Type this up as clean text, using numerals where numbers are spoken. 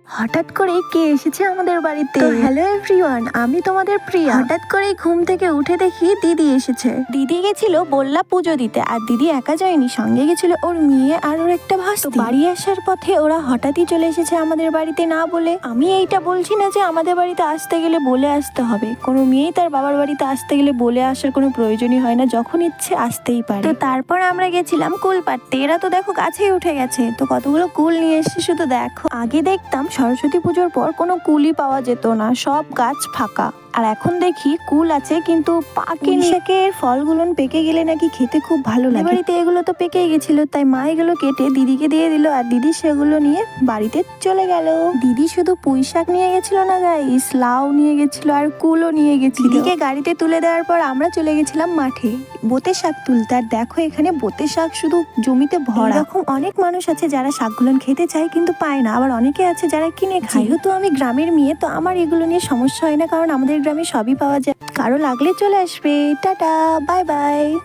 হঠাৎ করে কে এসেছে আমাদের বাড়িতে? তো হ্যালো এভরিওয়ান, আমি তোমাদের প্রিয়া। হঠাৎ করে ঘুম থেকে উঠে দেখি দিদি এসেছে। দিদি গেছিল বললা পুজো দিতে, আর দিদি একা যায়নি, সঙ্গে গেছিল ওর মেয়ে আর ওর একটা ভাস্তি। বাড়ি আসার পথে ওরা হঠাৎই চলে এসেছে আমাদের বাড়িতে না বলে। আমি এইটা বলছি না যে আমাদের বাড়িতে আসতে গেলে বলে আসতে হবে, কোনো মেয়েই তার বাবার বাড়িতে আসতে গেলে বলে আসার কোনো প্রয়োজনই হয় না, যখন ইচ্ছে আসতেই পারে। তো তারপর আমরা গেছিলাম কুল পাড়তে। এরা তো দেখো গাছেই উঠে গেছে, তো কতগুলো কুল নিয়ে এসেছে শুধু দেখো। আগে দেখতাম সরস্বতী পুজোর পর কোনো কুলই পাওয়া যেত না, সব গাছ ফাঁকা। আর এখন দেখি কুল আছে কিন্তু পাকেনি। শাকের ফলগুলো পেকে গেলে নাকি খেতে খুব ভালো লাগে। বাড়িতে এগুলো তো পেকেই গেছিল, তাই মা এগুলো কেটে দিদিকে দিয়ে দিল, আর দিদি সেগুলো নিয়ে বাড়িতে চলে গেল। দিদি শুধু পুঁই শাক নিয়ে গেছিল না গাইস, লাউ নিয়ে গেছিল আর কুলও নিয়ে গেছিল। দিদিকে গাড়িতে তুলে দেওয়ার পর আমরা চলে গেছিলাম মাঠে বোতে শাক তুলতে। আর দেখো এখানে বোতে শাক শুধু জমিতে ভরা। এরকম অনেক মানুষ আছে যারা শাকগুলো খেতে চায় কিন্তু পায় না, আবার অনেকে আছে যারা কিনে খায়। যেহেতু আমি গ্রামের মেয়ে, তো আমার এগুলো নিয়ে সমস্যা হয় না, কারণ আমাদের গ্রামে সবই পাওয়া যায়। কারো লাগলে চলে আসবে। Tata, bye bye.